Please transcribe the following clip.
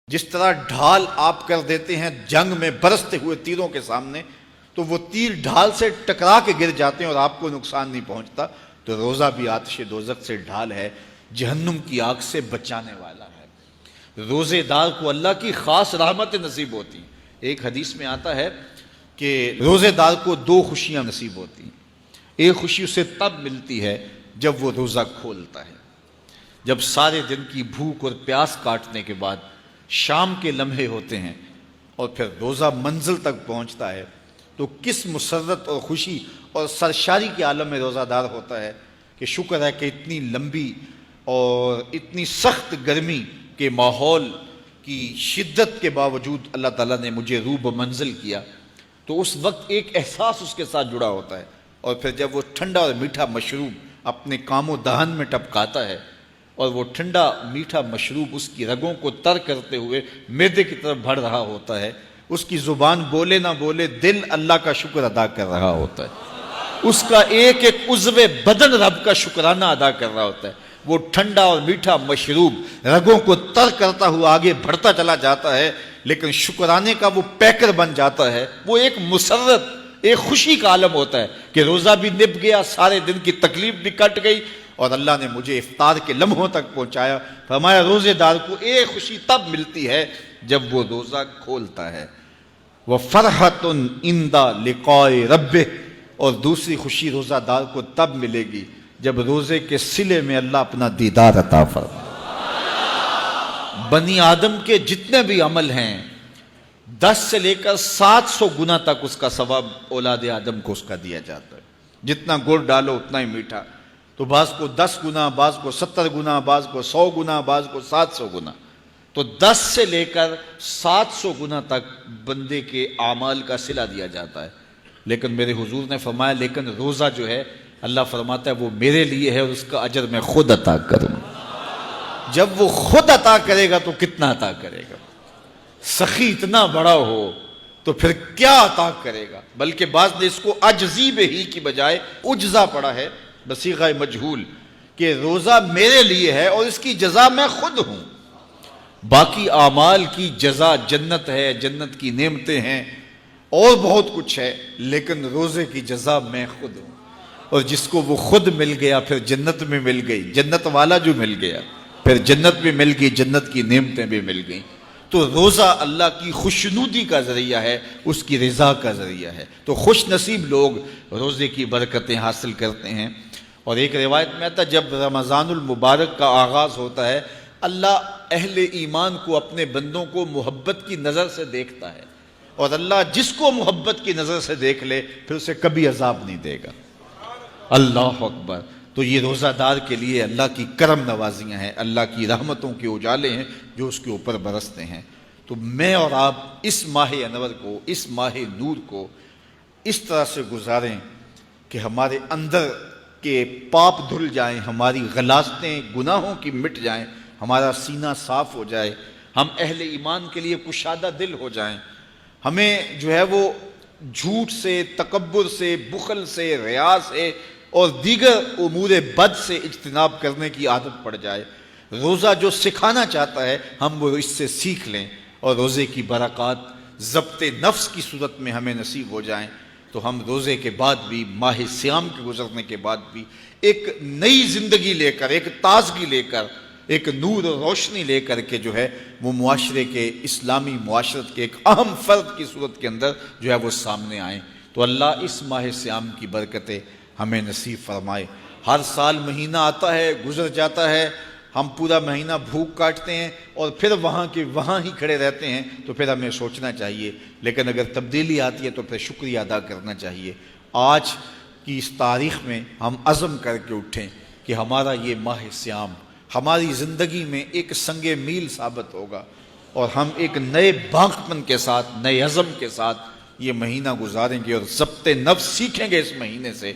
جس طرح ڈھال آپ کر دیتے ہیں جنگ میں برستے ہوئے تیروں کے سامنے، تو وہ تیر ڈھال سے ٹکرا کے گر جاتے ہیں اور آپ کو نقصان نہیں پہنچتا، تو روزہ بھی آتش دوزخ سے ڈھال ہے، جہنم کی آگ سے بچانے والا ہے۔ روزے دار کو اللہ کی خاص رحمت نصیب ہوتی ہیں۔ ایک حدیث میں آتا ہے کہ روزے دار کو دو خوشیاں نصیب ہوتی ہیں۔ ایک خوشی اسے تب ملتی ہے جب وہ روزہ کھولتا ہے، جب سارے دن کی بھوک اور پیاس کاٹنے کے بعد شام کے لمحے ہوتے ہیں اور پھر روزہ منزل تک پہنچتا ہے، تو کس مسرت اور خوشی اور سرشاری کے عالم میں روزہ دار ہوتا ہے کہ شکر ہے کہ اتنی لمبی اور اتنی سخت گرمی کے ماحول کی شدت کے باوجود اللہ تعالیٰ نے مجھے روب منزل کیا۔ تو اس وقت ایک احساس اس کے ساتھ جڑا ہوتا ہے، اور پھر جب وہ ٹھنڈا اور میٹھا مشروب اپنے کام و دہن میں ٹپکاتا ہے اور وہ ٹھنڈا میٹھا مشروب اس کی رگوں کو تر کرتے ہوئے معدے کی طرف بڑھ رہا ہوتا ہے، اس کی زبان بولے نہ بولے دل اللہ کا شکر ادا کر رہا ہوتا ہے، اس کا ایک ایک عضو بدن رب کا شکرانہ ادا کر رہا ہوتا ہے۔ وہ ٹھنڈا اور میٹھا مشروب رگوں کو تر کرتا ہوا آگے بڑھتا چلا جاتا ہے، لیکن شکرانے کا وہ پیکر بن جاتا ہے۔ وہ ایک مسرت، ایک خوشی کا عالم ہوتا ہے کہ روزہ بھی نب گیا، سارے دن کی تکلیف بھی کٹ گئی، اور اللہ نے مجھے افطار کے لمحوں تک پہنچایا۔ فرمایا روزے دار کو ایک خوشی تب ملتی ہے جب وہ روزہ کھولتا ہے، وَفَرْحَةٌ عِنْدَ لِقَاءِ رَبِّهِ، اور دوسری خوشی روزہ دار کو تب ملے گی جب روزے کے صلے میں اللہ اپنا دیدار عطا فرمائے۔ بنی آدم کے جتنے بھی عمل ہیں 10 سے لے کر 700 گنا تک اس کا ثواب اولاد آدم کو اس کا دیا جاتا ہے۔ جتنا گڑ ڈالو اتنا ہی میٹھا، تو بعض کو 10 گنا، بعض کو 70 گنا، بعض کو 100 گنا، بعض کو 700 گنا، تو 10 سے لے کر 700 گنا تک بندے کے اعمال کا صلہ دیا جاتا ہے۔ لیکن میرے حضور نے فرمایا لیکن روزہ جو ہے اللہ فرماتا ہے وہ میرے لیے ہے اور اس کا اجر میں خود عطا کروں۔ جب وہ خود عطا کرے گا تو کتنا عطا کرے گا؟ سخی اتنا بڑا ہو تو پھر کیا عطا کرے گا؟ بلکہ بعض نے اس کو عجزی بہی کی بجائے عجزہ پڑھا ہے بصیغہ مجہول، کہ روزہ میرے لیے ہے اور اس کی جزا میں خود ہوں۔ باقی اعمال کی جزا جنت ہے، جنت کی نعمتیں ہیں اور بہت کچھ ہے، لیکن روزے کی جزا میں خود ہوں۔ اور جس کو وہ خود مل گیا پھر جنت میں مل گئی، جنت والا جو مل گیا پھر جنت بھی مل گئی، جنت کی نعمتیں بھی مل گئیں۔ تو روزہ اللہ کی خوشنودی کا ذریعہ ہے، اس کی رضا کا ذریعہ ہے۔ تو خوش نصیب لوگ روزے کی برکتیں حاصل کرتے ہیں۔ اور ایک روایت میں آتا ہے جب رمضان المبارک کا آغاز ہوتا ہے اللہ اہل ایمان کو، اپنے بندوں کو محبت کی نظر سے دیکھتا ہے، اور اللہ جس کو محبت کی نظر سے دیکھ لے پھر اسے کبھی عذاب نہیں دے گا۔ اللہ اکبر۔ تو یہ روزہ دار کے لیے اللہ کی کرم نوازیاں ہیں، اللہ کی رحمتوں کے اجالے ہیں جو اس کے اوپر برستے ہیں۔ تو میں اور آپ اس ماہ انور کو، اس ماہ نور کو اس طرح سے گزاریں کہ ہمارے اندر کے پاپ دھل جائیں، ہماری غلاظتیں گناہوں کی مٹ جائیں، ہمارا سینہ صاف ہو جائے، ہم اہل ایمان کے لیے کشادہ دل ہو جائیں، ہمیں جو ہے وہ جھوٹ سے، تکبر سے، بخل سے، ریا سے اور دیگر امور بد سے اجتناب کرنے کی عادت پڑ جائے۔ روزہ جو سکھانا چاہتا ہے ہم وہ اس سے سیکھ لیں، اور روزے کی برکات ضبط نفس کی صورت میں ہمیں نصیب ہو جائیں، تو ہم روزے کے بعد بھی، ماہ صیام کے گزرنے کے بعد بھی ایک نئی زندگی لے کر، ایک تازگی لے کر، ایک نور و روشنی لے کر کے جو ہے وہ معاشرے کے، اسلامی معاشرت کے ایک اہم فرد کی صورت کے اندر جو ہے وہ سامنے آئیں۔ تو اللہ اس ماہ صیام کی برکتیں ہمیں نصیب فرمائے۔ ہر سال مہینہ آتا ہے، گزر جاتا ہے، ہم پورا مہینہ بھوک کاٹتے ہیں اور پھر وہاں کے وہاں ہی کھڑے رہتے ہیں، تو پھر ہمیں سوچنا چاہیے، لیکن اگر تبدیلی آتی ہے تو پھر شکریہ ادا کرنا چاہیے۔ آج کی اس تاریخ میں ہم عزم کر کے اٹھیں کہ ہمارا یہ ماہ صیام ہماری زندگی میں ایک سنگ میل ثابت ہوگا، اور ہم ایک نئے باغپن کے ساتھ، نئے عزم کے ساتھ یہ مہینہ گزاریں گے اور ضبط نفس سیکھیں گے اس مہینے سے۔